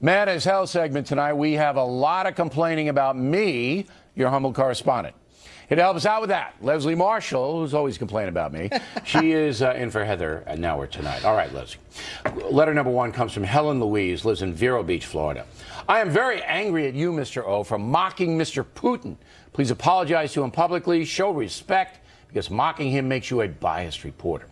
Mad as Hell segment tonight. We have a lot of complaining about me, your humble correspondent. Here to help us out with that, Leslie Marshall, who's always complaining about me. She is in for Heather at Now or Tonight. All right, Leslie. Letter number one comes from Helen Louise, lives in Vero Beach, Florida. I am very angry at you, Mr. O, for mocking Mr. Putin. Please apologize to him publicly. Show respect, because mocking him makes you a biased reporter.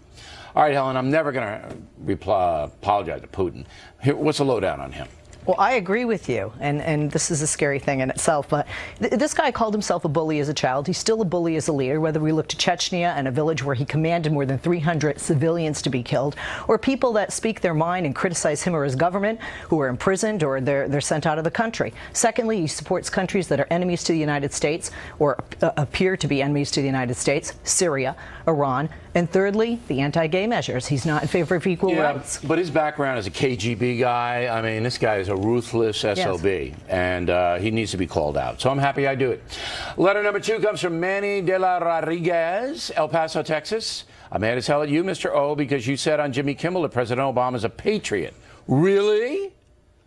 All right, Helen, I'm never going to apologize to Putin. Here, what's the lowdown on him? Well, I agree with you, and this is a scary thing in itself, but this guy called himself a bully as a child. He's still a bully as a leader, whether we look to Chechnya and a village where he commanded more than 300 civilians to be killed, or people that speak their mind and criticize him or his government who are imprisoned or they're sent out of the country. Secondly, he supports countries that are enemies to the United States or appear to be enemies to the United States, Syria, Iran. And thirdly, the anti-gay measures. He's not in favor of equal rights. But his background as a KGB guy, I mean, this guy is a ruthless SOB, yes. And he needs to be called out. So I'm happy I do it. Letter number two comes from Manny de la Rodriguez, El Paso, Texas. I'm mad as hell at you, Mr. O, because you said on Jimmy Kimmel that President Obama is a patriot. Really?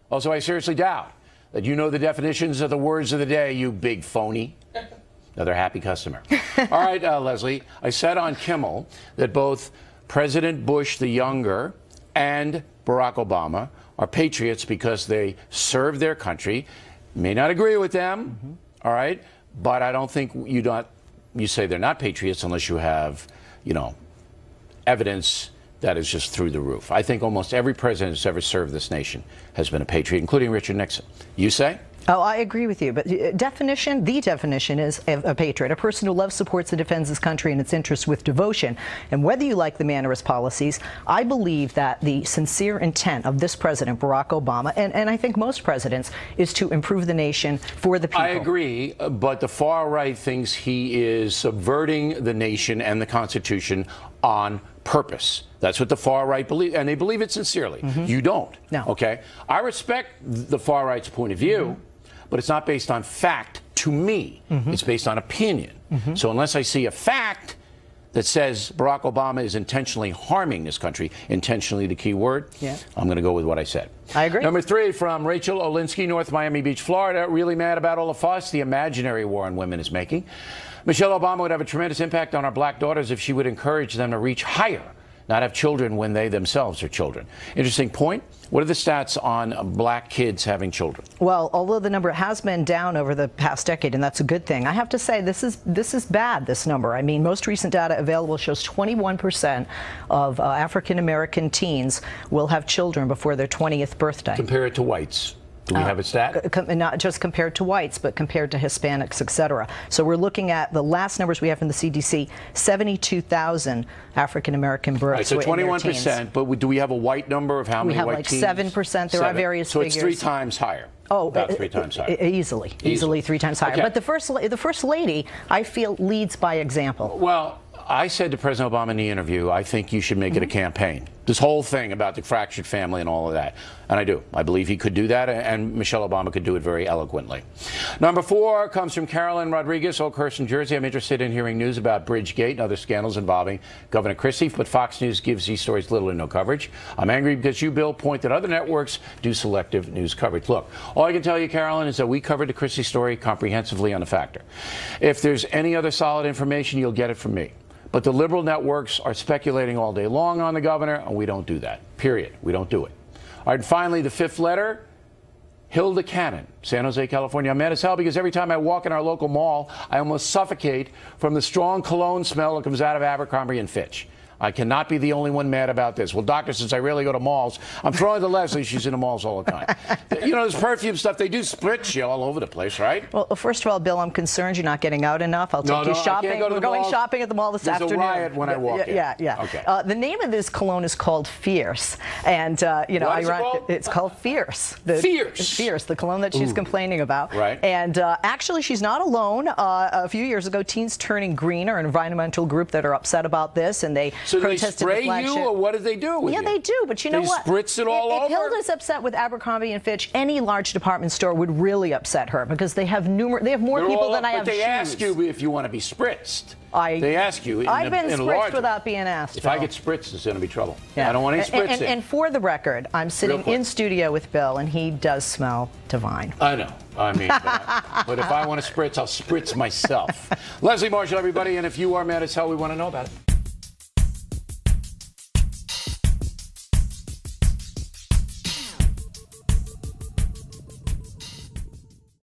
Also, I seriously doubt that you know the definitions of the words of the day, you big phony. Another happy customer. All right, Leslie, I said on Kimmel that both President Bush the Younger and Barack Obama are patriots because they serve their country. May not agree with them, all right, but I don't think you say they're not patriots unless you have, evidence that is just through the roof. I think almost every president who's ever served this nation has been a patriot, including Richard Nixon. You say? Oh, I agree with you. But the definition is a patriot, a person who loves, supports, and defends his country and its interests with devotion. And whether you like the man or his policies, I believe that the sincere intent of this president, Barack Obama, and I think most presidents, is to improve the nation for the people. I agree, but the far right thinks he is subverting the nation and the Constitution on purpose. That's what the far right believe, and they believe it sincerely. You don't. No. Okay? I respect the far right's point of view, but it's not based on fact to me. It's based on opinion. So unless I see a fact that says Barack Obama is intentionally harming this country, intentionally the key word, I'm going to go with what I said. I agree. Number three from Rachel Olinsky, North Miami Beach, Florida. Really mad about all the fuss the imaginary war on women is making. Michelle Obama would have a tremendous impact on our black daughters if she would encourage them to reach higher, not have children when they themselves are children. Interesting point. What are the stats on black kids having children? Well, although the number has been down over the past decade, and that's a good thing, I have to say this is bad, this number. I mean, most recent data available shows 21% of African-American teens will have children before their 20th birthday. Compare it to whites. Do we have a stat? Not just compared to whites, but compared to Hispanics, et cetera. So we're looking at the last numbers we have from the CDC, 72,000 African-American births. Right, so 21%, but do we have a white number of how many white teens? We have like 7%. There are various figures. So it's 3 times higher. Oh, about 3 times higher. Easily 3 times higher. Okay. But the first lady, I feel, leads by example. Well, I said to President Obama in the interview, I think you should make it a campaign. This whole thing about the fractured family and all of that. And I do. I believe he could do that, and Michelle Obama could do it very eloquently. Number 4 comes from Carolyn Rodriguez, Oakhurst, New Jersey. I'm interested in hearing news about Bridgegate and other scandals involving Governor Christie, but Fox News gives these stories little or no coverage. I'm angry because you, Bill, point that other networks do selective news coverage. Look, all I can tell you, Carolyn, is that we covered the Christie story comprehensively on The Factor. If there's any other solid information, you'll get it from me. But the liberal networks are speculating all day long on the governor, and we don't do that. Period. We don't do it. All right, and finally, the 5th letter, Hilda Cannon, San Jose, California. I'm mad as hell because every time I walk in our local mall, I almost suffocate from the strong cologne smell that comes out of Abercrombie & Fitch. I cannot be the only one mad about this. Well, doctor, since I rarely go to malls, I'm throwing to Leslie. She's in the malls all the time. This perfume stuff, they do spritz you all over the place, right? Well, first of all, Bill, I'm concerned you're not getting out enough. I'll take you shopping. We're going shopping at the mall this afternoon. There's a riot when I walk in. Yeah. Okay. The name of this cologne is called Fierce. And, what is it called? It's called Fierce. Fierce, the cologne that she's complaining about. Right. And actually, she's not alone. A few years ago, Teens Turning Green are an environmental group that are upset about this. And they So do they protested spray the flagship. you, or what do they do with Yeah, you? they do, but you know what? They spritz it all over? If Hilda's upset with Abercrombie and Fitch, any large department store would really upset her because they have more They're people all than up, I have But they shoes. ask you if you want to be spritzed. They ask you. I've been in spritzed larger. without being asked. If I get spritzed, it's going to be trouble. Yeah. I don't want any spritzing. And for the record, I'm sitting in studio with Bill, and he does smell divine. I know. I mean, but if I want to spritz, I'll spritz myself. Leslie Marshall, everybody, and if you are mad as hell, we want to know about it.